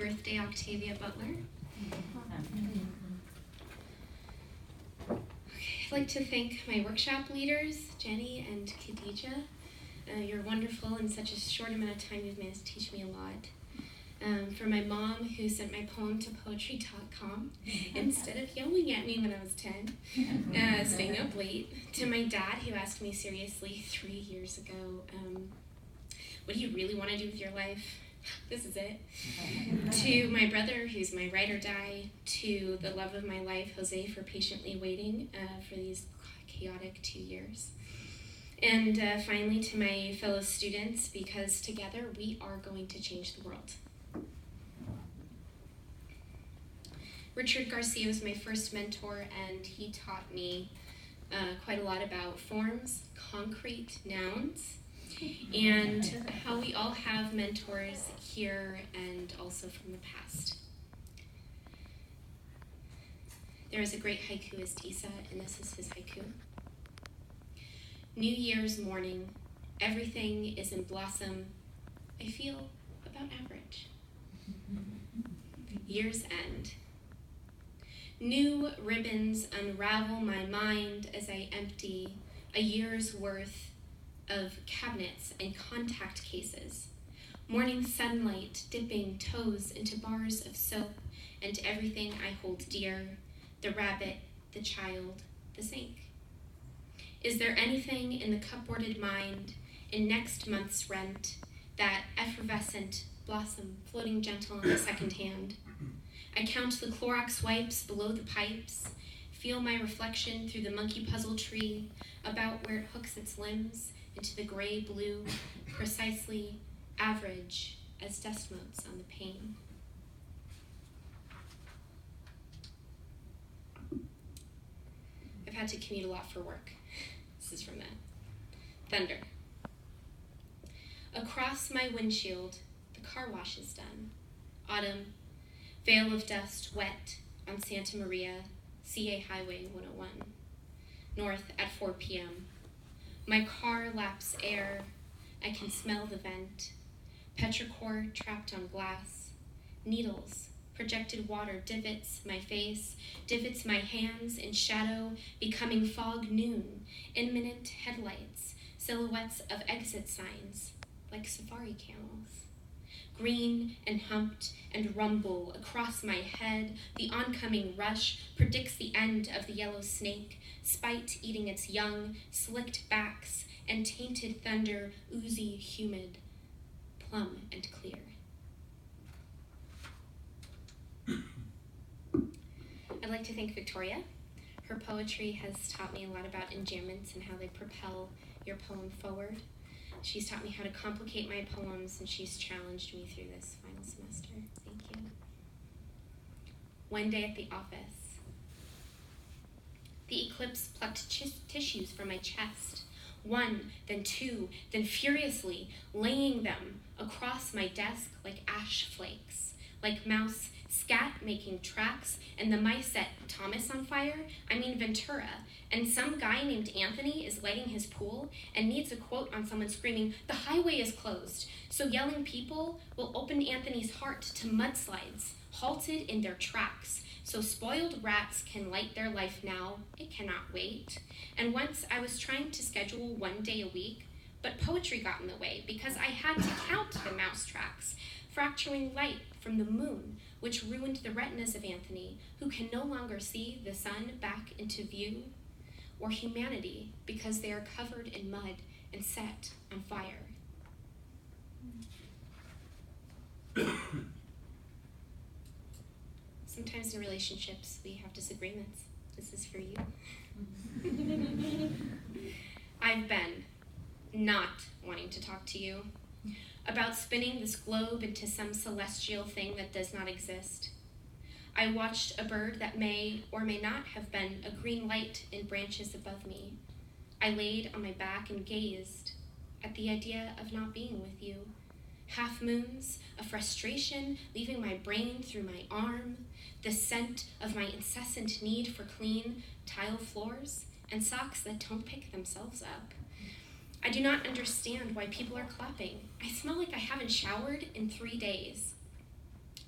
birthday, Octavia Butler. I'd like to thank my workshop leaders, Jenny and Khadija. You're wonderful. In such a short amount of time, you've managed to teach me a lot. For my mom, who sent my poem to poetry.com instead of yelling at me when I was 10, staying up late. To my dad, who asked me seriously 3 years ago, what do you really want to do with your life? This is it. To my brother, who's my ride or die. To the love of my life, Jose, for patiently waiting for these chaotic 2 years. And finally, to my fellow students, because together we are going to change the world. Richard Garcia was my first mentor, and he taught me quite a lot about forms, concrete nouns, and how we all have mentors here and also from the past. There is a great haikuist, Isa, and this is his haiku. New Year's morning, everything is in blossom. I feel about average. Year's end. New ribbons unravel my mind as I empty a year's worth of cabinets and contact cases. Morning sunlight dipping toes into bars of soap and everything I hold dear, the rabbit, the child, the sink. Is there anything in the cupboarded mind, in next month's rent, that effervescent blossom floating gentle on the second hand? I count the Clorox wipes below the pipes, feel my reflection through the monkey puzzle tree, about where it hooks its limbs into the gray-blue, precisely average as dust motes on the pane. I've had to commute a lot for work. This is from that. Thunder. Across my windshield, the car wash is done. Autumn, veil of dust wet on Santa Maria, CA Highway 101. North at 4 p.m. My car laps air. I can smell the vent. Petrichor trapped on glass. Needles, projected water divots my face, divots my hands in shadow, becoming fog noon, imminent headlights, silhouettes of exit signs, like safari camels. Green and humped and rumble across my head, the oncoming rush predicts the end of the yellow snake, spite eating its young, slicked backs, and tainted thunder, oozy, humid, plumb and clear. I'd like to thank Victoria. Her poetry has taught me a lot about enjambments and how they propel your poem forward. She's taught me how to complicate my poems, and she's challenged me through this final semester. Thank you. One day at the office. The eclipse plucked tissues from my chest, one, then two, then furiously laying them across my desk like ash flakes, like mouse scat making tracks, and the mice set Thomas on fire, Ventura, and some guy named Anthony is lighting his pool and needs a quote on someone screaming, "The highway is closed," so yelling people will open Anthony's heart to mudslides, halted in their tracks, so spoiled rats can light their life now, it cannot wait. And once I was trying to schedule 1 day a week, but poetry got in the way because I had to count the mouse tracks, fracturing light from the moon, which ruined the retinas of Anthony, who can no longer see the sun back into view, or humanity because they are covered in mud and set on fire. Sometimes in relationships we have disagreements. This is for you. I've been not wanting to talk to you about spinning this globe into some celestial thing that does not exist. I watched a bird that may or may not have been a green light in branches above me. I laid on my back and gazed at the idea of not being with you. Half moons, a frustration leaving my brain through my arm, the scent of my incessant need for clean tile floors and socks that don't pick themselves up. I do not understand why people are clapping. I smell like I haven't showered in 3 days.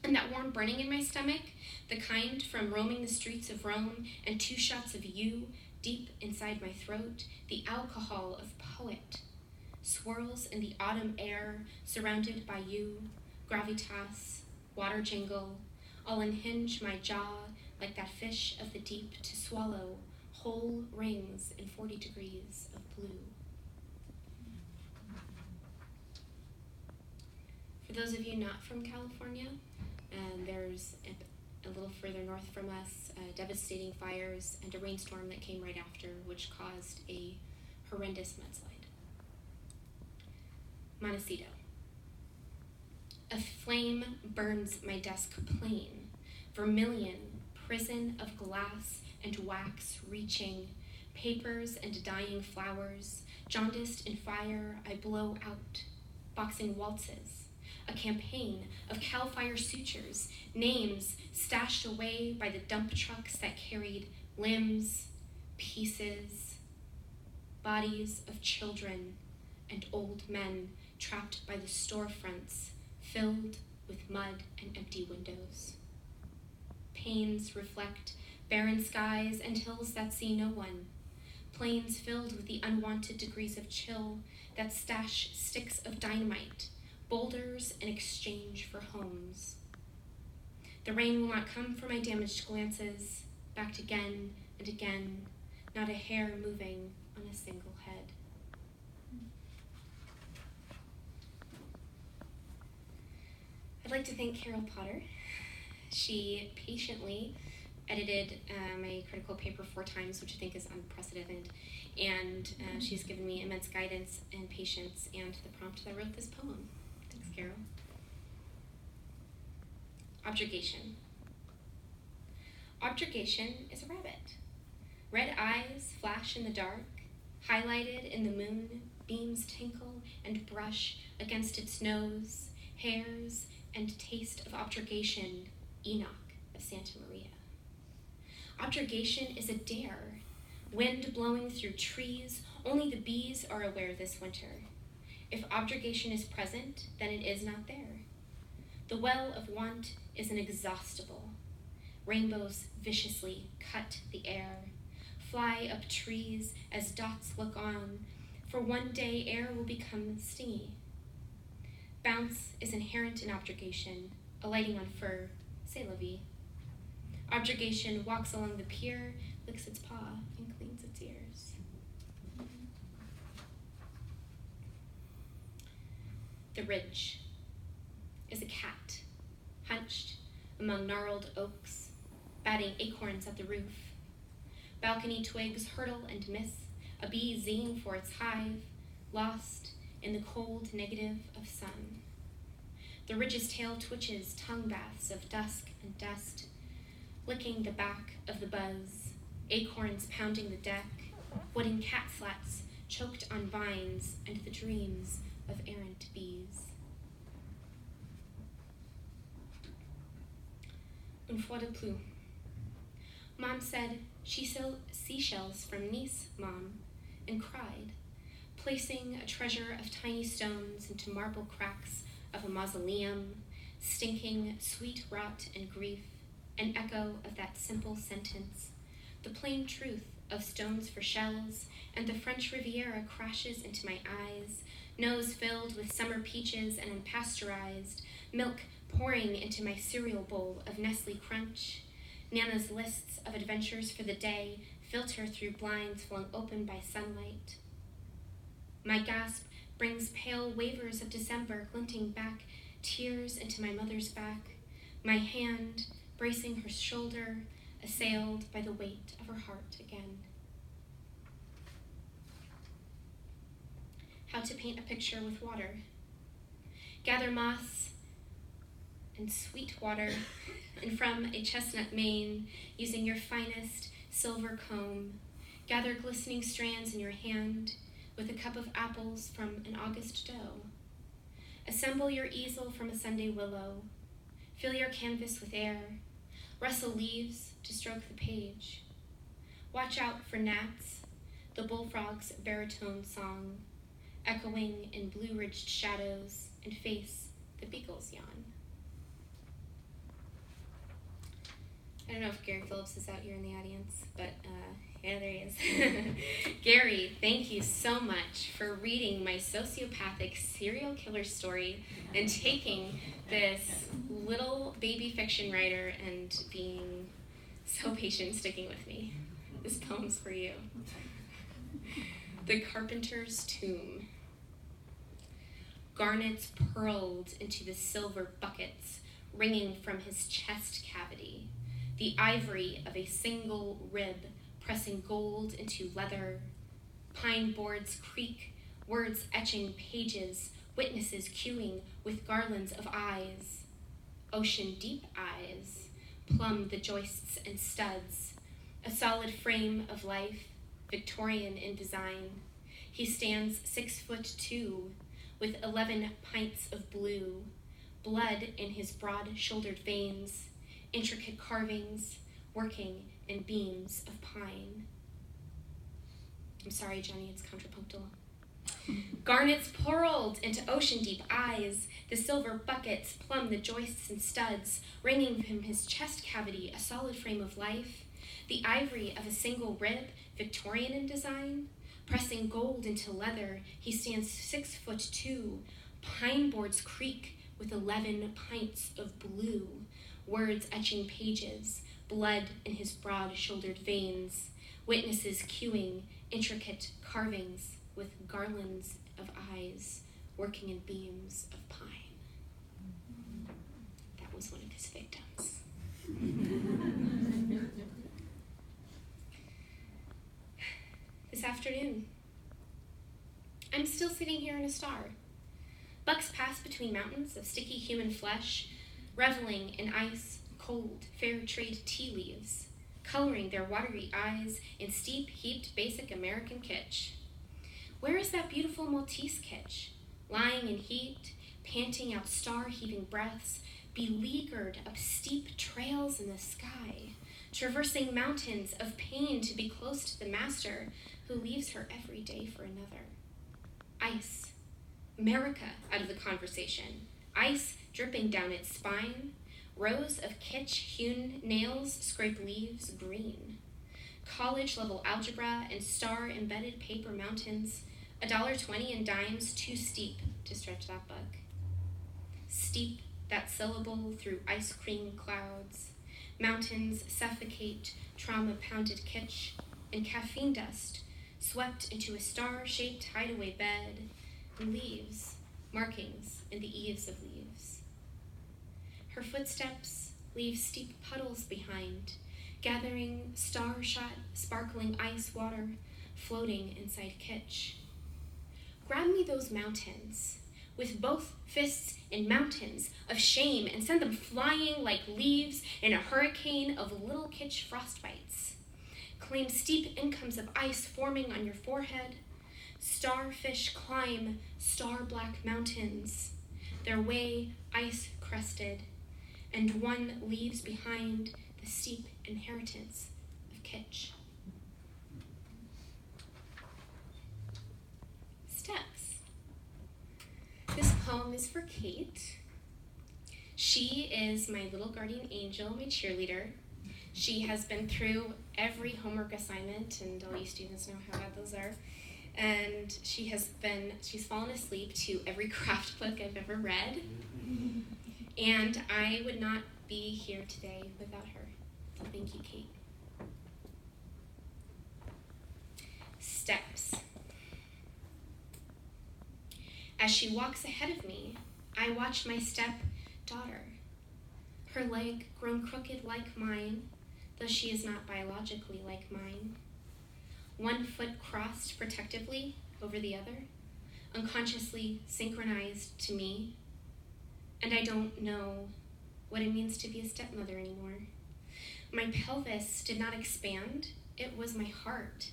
And that warm burning in my stomach, the kind from roaming the streets of Rome, and 2 shots of you deep inside my throat, the alcohol of poet, swirls in the autumn air, surrounded by you, gravitas, water jingle, I'll unhinge my jaw like that fish of the deep to swallow whole rings in 40 degrees of blue. For those of you not from California, there's a little further north from us, devastating fires and a rainstorm that came right after, which caused a horrendous mudslide. Montecito. A flame burns my desk plain, vermilion, prison of glass and wax reaching, papers and dying flowers, jaundiced in fire I blow out, boxing waltzes, a campaign of Cal Fire sutures, names stashed away by the dump trucks that carried limbs, pieces, bodies of children and old men trapped by the storefronts, filled with mud and empty windows. Panes reflect barren skies and hills that see no one, plains filled with the unwanted degrees of chill that stash sticks of dynamite, boulders in exchange for homes. The rain will not come for my damaged glances, backed again and again, not a hair moving on a single head. I'd like to thank Carol Potter. She patiently edited my critical paper 4 times, which I think is unprecedented, and she's given me immense guidance and patience and the prompt that I wrote this poem. Thanks, Carol. Objurgation. Objurgation is a rabbit. Red eyes flash in the dark, highlighted in the moon, beams tinkle and brush against its nose, hairs and taste of objurgation, Enoch of Santa Maria. Objurgation is a dare, wind blowing through trees, only the bees are aware this winter. If objurgation is present, then it is not there. The well of want is inexhaustible. Rainbows viciously cut the air, fly up trees as dots look on, for one day air will become stingy. Bounce is inherent in objurgation, alighting on fur, c'est la vie. Objurgation walks along the pier, licks its paw, and cleans its ears. The ridge is a cat, hunched among gnarled oaks, batting acorns at the roof. Balcony twigs hurtle and miss, a bee zinging for its hive, lost in the cold negative of sun. The ridge's tail twitches tongue baths of dusk and dust, licking the back of the buzz, acorns pounding the deck, wooden cat slats choked on vines and the dreams of errant bees. Une fois de plus. Mom said she sold seashells from Nice, Mom, and cried, placing a treasure of tiny stones into marble cracks of a mausoleum, stinking sweet rot and grief, an echo of that simple sentence, the plain truth of stones for shells, and the French Riviera crashes into my eyes, nose filled with summer peaches and unpasteurized, milk pouring into my cereal bowl of Nestle Crunch. Nana's lists of adventures for the day filter through blinds flung open by sunlight. My gasp brings pale wavers of December glinting back, tears into my mother's back, my hand bracing her shoulder, assailed by the weight of her heart again. How to paint a picture with water. Gather moss and sweet water, and from a chestnut mane, using your finest silver comb, gather glistening strands in your hand with a cup of apples from an August doe. Assemble your easel from a Sunday willow. Fill your canvas with air. Rustle leaves to stroke the page. Watch out for gnats, the bullfrog's baritone song, echoing in blue-ridged shadows, and face the beagle's yawn. don't know if Gary Phillips is out here in the audience, but yeah, there he is. Gary, thank you so much for reading my sociopathic serial killer story and taking this little baby fiction writer and being so patient and sticking with me. This poem's for you. The Carpenter's Tomb. Garnets purled into the silver buckets, ringing from his chest cavity, the ivory of a single rib pressing gold into leather. Pine boards creak, words etching pages, witnesses queuing with garlands of eyes. Ocean deep eyes plumb the joists and studs, a solid frame of life, Victorian in design. He stands 6'2", with 11 pints of blue, blood in his broad-shouldered veins, intricate carvings, working in beams of pine. I'm sorry, Jenny, it's contrapuntal. Garnets purled into ocean-deep eyes, the silver buckets plumb the joists and studs, ringing from his chest cavity a solid frame of life, the ivory of a single rib, Victorian in design. Pressing gold into leather, he stands 6'2". Pine boards creak with 11 pints of blue, words etching pages, blood in his broad-shouldered veins, witnesses queuing, intricate carvings with garlands of eyes, working in beams of pine. That was one of his victims. This afternoon, I'm still sitting here in a star. Bucks pass between mountains of sticky human flesh, reveling in ice, cold, fair trade tea leaves, coloring their watery eyes in steep, heaped basic American kitsch. Where is that beautiful Maltese kitsch, lying in heat, panting out star-heaving breaths, beleaguered up steep trails in the sky, traversing mountains of pain to be close to the master who leaves her every day for another? Ice. America out of the conversation. Ice dripping down its spine. Rows of kitsch-hewn nails scrape leaves green. College-level algebra and star-embedded paper mountains. $1.20 in dimes too steep to stretch that book. Steep that syllable through ice cream clouds. Mountains suffocate trauma-pounded kitsch and caffeine dust swept into a star-shaped hideaway bed, and leaves, markings in the eaves of leaves. Her footsteps leave steep puddles behind, gathering star-shot, sparkling ice water, floating inside kitsch. Grab me those mountains, with both fists in mountains of shame, and send them flying like leaves in a hurricane of little kitsch frostbites. Claim steep incomes of ice forming on your forehead. Starfish climb star-black mountains, their way ice-crested, and one leaves behind the steep inheritance of kitsch. Steps. This poem is for Kate. She is my little guardian angel, my cheerleader. She has been through every homework assignment, and all you students know how bad those are. And she's fallen asleep to every craft book I've ever read. And I would not be here today without her. So thank you, Kate. Steps. As she walks ahead of me, I watch my stepdaughter. Her leg grown crooked like mine, though she is not biologically like mine. One foot crossed protectively over the other, unconsciously synchronized to me. And I don't know what it means to be a stepmother anymore. My pelvis did not expand, it was my heart.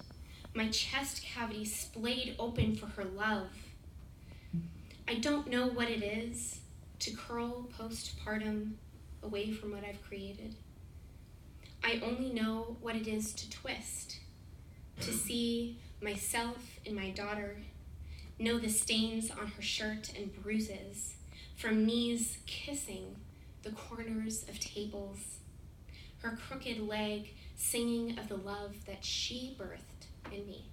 My chest cavity splayed open for her love. I don't know what it is to curl postpartum away from what I've created. I only know what it is to twist, to see myself in my daughter, know the stains on her shirt and bruises from knees kissing the corners of tables, her crooked leg singing of the love that she birthed in me.